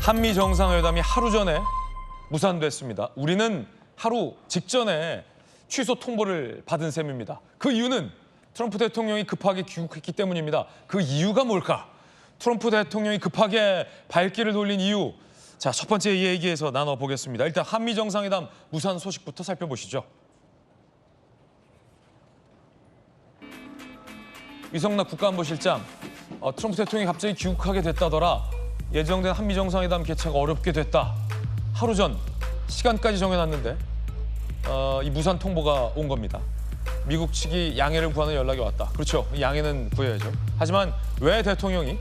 한미 정상회담이 하루 전에 무산됐습니다. 우리는 하루 직전에 취소 통보를 받은 셈입니다. 그 이유는 트럼프 대통령이 급하게 귀국했기 때문입니다. 그 이유가 뭘까? 트럼프 대통령이 급하게 발길을 돌린 이유. 자, 첫 번째 얘기에서 나눠보겠습니다. 일단 한미 정상회담 무산 소식부터 살펴보시죠. 위성락 국가안보실장, 트럼프 대통령이 갑자기 귀국하게 됐다더라. 예정된 한미 정상회담 개최가 어렵게 됐다. 하루 전 시간까지 정해놨는데 이 무산 통보가 온 겁니다. 미국 측이 양해를 구하는 연락이 왔다. 그렇죠. 양해는 구해야죠. 하지만 왜 대통령이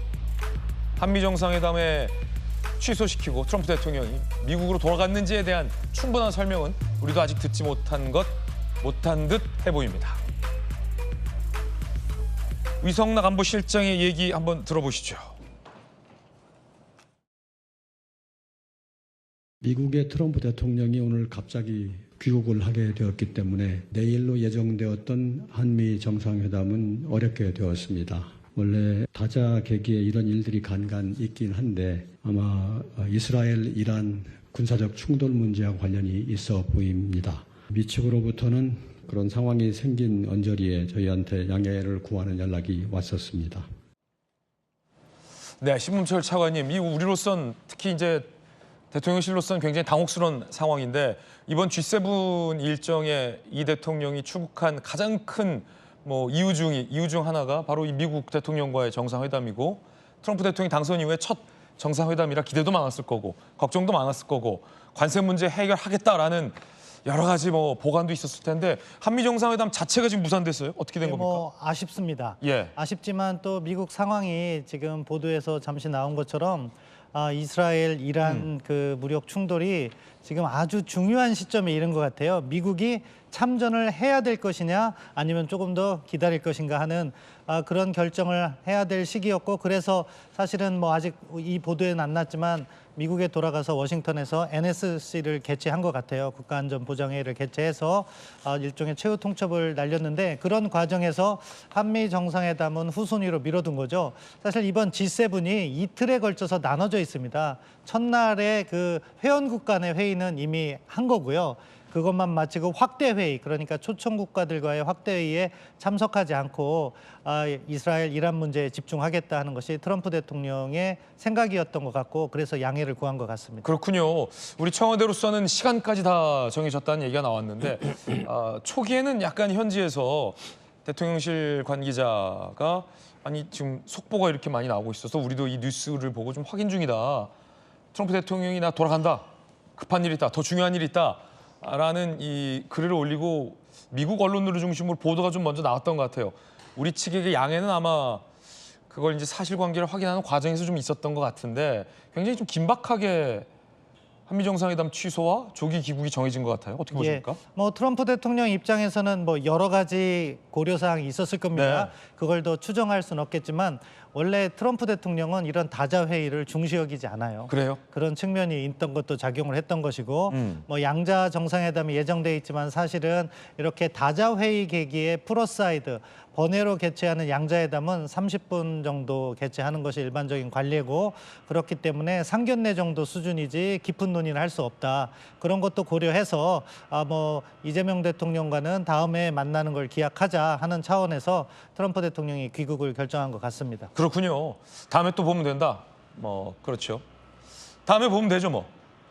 한미 정상회담에 취소시키고 트럼프 대통령이 미국으로 돌아갔는지에 대한 충분한 설명은 우리도 아직 듣지 못한 듯 해 보입니다. 위성락 안보실장의 얘기 한번 들어보시죠. 미국의 트럼프 대통령이 오늘 갑자기 귀국을 하게 되었기 때문에 내일로 예정되었던 한미 정상회담은 어렵게 되었습니다. 원래 다자계기에 이런 일들이 간간 있긴 한데 아마 이스라엘, 이란 군사적 충돌 문제와 관련이 있어 보입니다. 미 측으로부터는 그런 상황이 생긴 언저리에 저희한테 양해를 구하는 연락이 왔었습니다. 네, 신문철 차관님, 우리로선 특히 이제 대통령실로서는 굉장히 당혹스러운 상황인데 이번 G7 일정에 이 대통령이 출국한 가장 큰 이유 중 하나가 바로 이 미국 대통령과의 정상회담이고 트럼프 대통령이 당선 이후에 첫 정상회담이라 기대도 많았을 거고 걱정도 많았을 거고 관세 문제 해결하겠다라는 여러 가지 보관도 있었을 텐데 한미 정상회담 자체가 지금 무산됐어요. 어떻게 된 겁니까? 아쉽습니다. 예. 아쉽지만 또 미국 상황이 지금 보도에서 잠시 나온 것처럼 이스라엘, 이란 그 무력 충돌이 지금 아주 중요한 시점에 이른 것 같아요. 미국이 참전을 해야 될 것이냐 아니면 조금 더 기다릴 것인가 하는 그런 결정을 해야 될 시기였고 그래서 사실은 아직 이 보도에는 안 났지만 미국에 돌아가서 워싱턴에서 NSC를 개최한 것 같아요. 국가안전보장회의를 개최해서 일종의 최후 통첩을 날렸는데 그런 과정에서 한미 정상회담은 후순위로 미뤄둔 거죠. 사실 이번 G7이 이틀에 걸쳐서 나눠져 있습니다. 첫날에 그 회원국 간의 회의는 이미 한 거고요. 그것만 마치고 확대 회의, 그러니까 초청 국가들과의 확대 회의에 참석하지 않고 이스라엘, 이란 문제에 집중하겠다 하는 것이 트럼프 대통령의 생각이었던 것 같고 그래서 양해를 구한 것 같습니다. 그렇군요. 우리 청와대로서는 시간까지 다 정해졌다는 얘기가 나왔는데 초기에는 약간 현지에서 대통령실 관계자가 지금 속보가 이렇게 많이 나오고 있어서 우리도 이 뉴스를 보고 좀 확인 중이다. 트럼프 대통령이 나 돌아간다. 급한 일이 있다. 더 중요한 일이 있다. 라는 이 글을 올리고 미국 언론들을 중심으로 보도가 좀 먼저 나왔던 것 같아요. 우리 측의 양해는 아마 그걸 이제 사실관계를 확인하는 과정에서 좀 있었던 것 같은데 굉장히 좀 긴박하게 한미 정상회담 취소와 조기 귀국이 정해진 것 같아요. 어떻게 보십니까? 트럼프 대통령 입장에서는 여러 가지 고려사항이 있었을 겁니다. 네. 그걸 더 추정할 수는 없겠지만 원래 트럼프 대통령은 이런 다자회의를 중시 여기지 않아요. 그래요? 그런 측면이 있던 것도 작용을 했던 것이고 양자 정상회담이 예정돼 있지만 사실은 이렇게 다자회의 계기에 플러사이드 번외로 개최하는 양자회담은 30분 정도 개최하는 것이 일반적인 관례고 그렇기 때문에 상견례 정도 수준이지 깊은 논의는 할 수 없다. 그런 것도 고려해서 이재명 대통령과는 다음에 만나는 걸 기약하자 하는 차원에서 트럼프 대통령이 귀국을 결정한 것 같습니다. 그렇군요. 다음에 또 보면 된다. 그렇죠. 다음에 보면 되죠,